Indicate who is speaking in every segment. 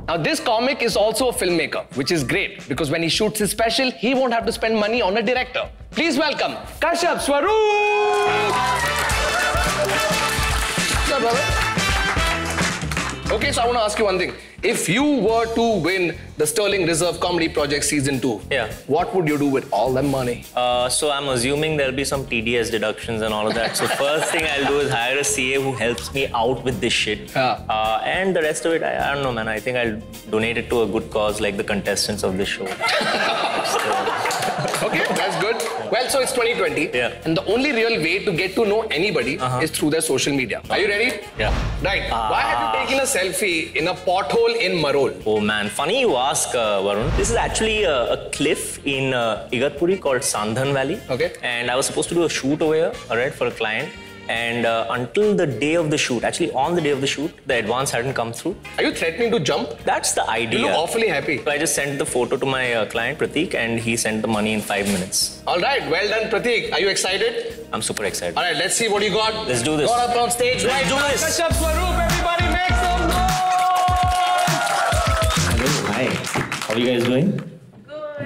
Speaker 1: Now, this comic is also a filmmaker, which is great because when he shoots his special, he won't have to spend money on a director. Please welcome Kashyap Swaroop! Yeah, brother. Okay, so I want to ask you one thing. If you were to win the Sterling Reserve Comedy Project Season 2, what would you do with all that money?
Speaker 2: So I'm assuming there'll be some TDS deductions and all of that. So first thing I'll do is hire a CA who helps me out with this shit. And the rest of it, I don't know, man. I think I'll donate it to a good cause like the contestants of this show.
Speaker 1: Okay, that's good. Well, so it's 2020. And the only real way to get to know anybody is through their social media. Are you ready? Right. Why have you taken a selfie in a pothole in Marol?
Speaker 2: Oh man, funny you ask, Varun. This is actually a cliff in Igatpuri called Sandhan Valley. And I was supposed to do a shoot over here, alright, for a client. And until the day of the shoot, actually on the day of the shoot, the advance hadn't come through.
Speaker 1: Are you threatening to jump?
Speaker 2: That's the idea.
Speaker 1: You look awfully happy.
Speaker 2: So I just sent the photo to my client, Pratik, and he sent the money in 5 minutes.
Speaker 1: All right, well done, Pratik. Are you excited?
Speaker 2: I'm super excited.
Speaker 1: All right, let's see what you got.
Speaker 2: Let's do this.
Speaker 1: Go up on stage.
Speaker 2: Let's do this.
Speaker 1: Kashyap Swaroop, everybody make some noise!
Speaker 2: Hello, hi. How are you guys doing?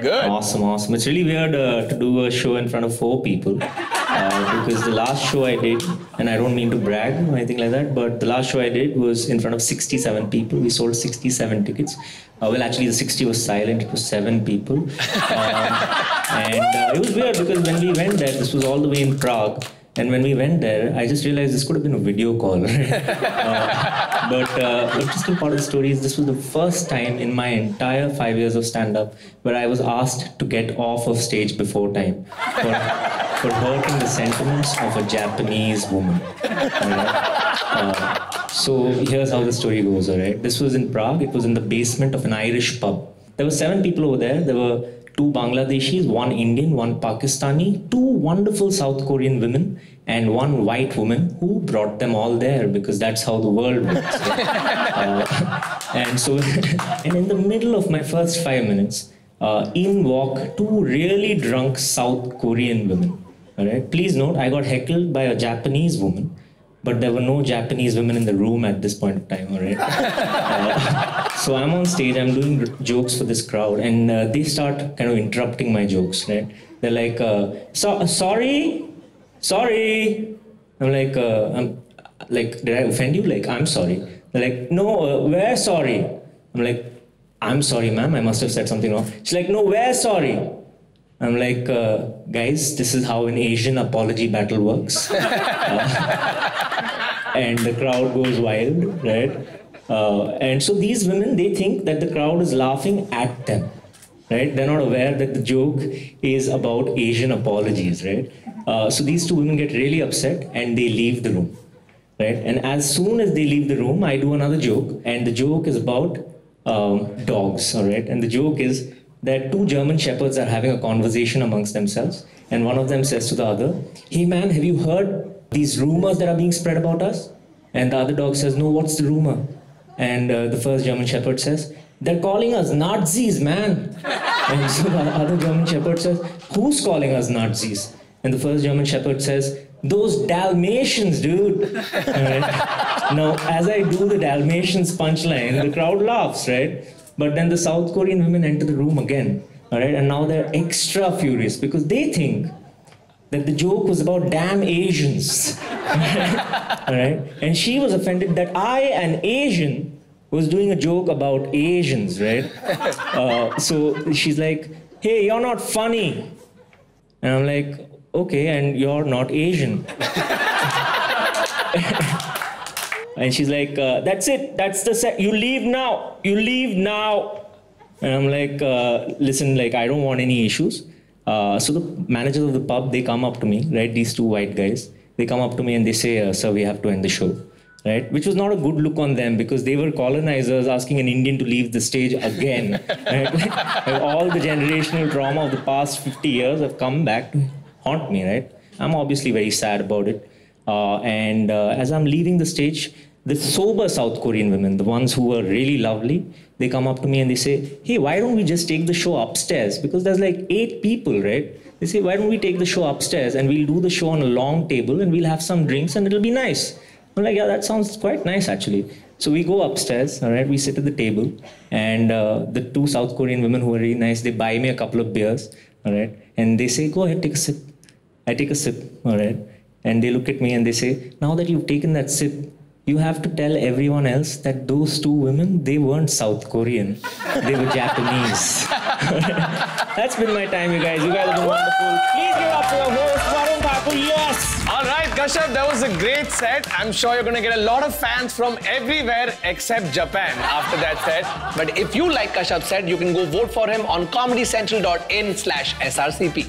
Speaker 1: Good.
Speaker 2: Awesome, awesome. It's really weird to do a show in front of 4 people. Because the last show I did, and I don't mean to brag or anything like that, but the last show I did was in front of 67 people. We sold 67 tickets. Well, actually, the 60 was silent. It was 7 people. And it was weird because when we went there, this was all the way in Prague. And when we went there, I just realized this could have been a video call. But the interesting part of the story is this was the first time in my entire 5 years of stand-up where I was asked to get off of stage before time for hurting the sentiments of a Japanese woman. So here's how the story goes, alright? This was in Prague. It was in the basement of an Irish pub. There were 7 people over there. There were 2 Bangladeshis, 1 Indian, 1 Pakistani, 2 wonderful South Korean women, and 1 white woman who brought them all there because that's how the world works. And so, and in the middle of my first 5 minutes, in walk 2 really drunk South Korean women. All right. Please note, I got heckled by a Japanese woman, but there were no Japanese women in the room at this point of time. All right. So I'm on stage, I'm doing jokes for this crowd, and they start kind of interrupting my jokes, right? They're like, sorry. I'm like, did I offend you? Like, I'm sorry. They're like, no, we're sorry. I'm like, I'm sorry, ma'am, I must have said something wrong. She's like, no, we're sorry. I'm like, guys, this is how an Asian apology battle works. And the crowd goes wild, right? And so these women, they think that the crowd is laughing at them, right? They're not aware that the joke is about Asian apologies, right? So these 2 women get really upset and they leave the room, right? And as soon as they leave the room, I do another joke, and the joke is about dogs, all right? And the joke is that 2 German shepherds are having a conversation amongst themselves, and one of them says to the other, hey man, have you heard these rumors that are being spread about us? And the other dog says, no, what's the rumor? And the first German shepherd says, they're calling us Nazis, man. And so the other German shepherd says, who's calling us Nazis? And the first German shepherd says, those Dalmatians, dude. Right? Now, as I do the Dalmatians punchline, the crowd laughs, right? But then the South Korean women enter the room again, all right? And now they're extra furious because they think that the joke was about damn Asians, all right? And she was offended that I, an Asian, was doing a joke about Asians, right? So she's like, hey, you're not funny. And I'm like, okay, and you're not Asian. And she's like, that's it, that's the set, you leave now, you leave now. And I'm like, listen, like, I don't want any issues. So the managers of the pub, they come up to me, right, these 2 white guys, they come up to me and they say, sir, we have to end the show, right? Which was not a good look on them because they were colonizers asking an Indian to leave the stage again, right? Like, all the generational trauma of the past 50 years have come back to haunt me, right? I'm obviously very sad about it. And as I'm leaving the stage, the sober South Korean women, the ones who were really lovely, they come up to me and they say, hey, why don't we just take the show upstairs? Because there's like 8 people, right? They say, why don't we take the show upstairs and we'll do the show on a long table and we'll have some drinks and it'll be nice. I'm like, yeah, that sounds quite nice actually. So we go upstairs, all right, we sit at the table, and the two South Korean women who are really nice, they buy me a couple of beers, all right, and they say, go ahead, take a sip. I take a sip, all right, and they look at me and they say, now that you've taken that sip, you have to tell everyone else that those two women, they weren't South Korean, they were Japanese. That's been my time, you guys. You guys have been wonderful. Please give up for your host, Varun Thakur. Yes!
Speaker 1: All right, Kashyap, that was a great set. I'm sure you're going to get a lot of fans from everywhere except Japan after that set. But if you like Kashyap's set, you can go vote for him on comedycentral.in/SRCP.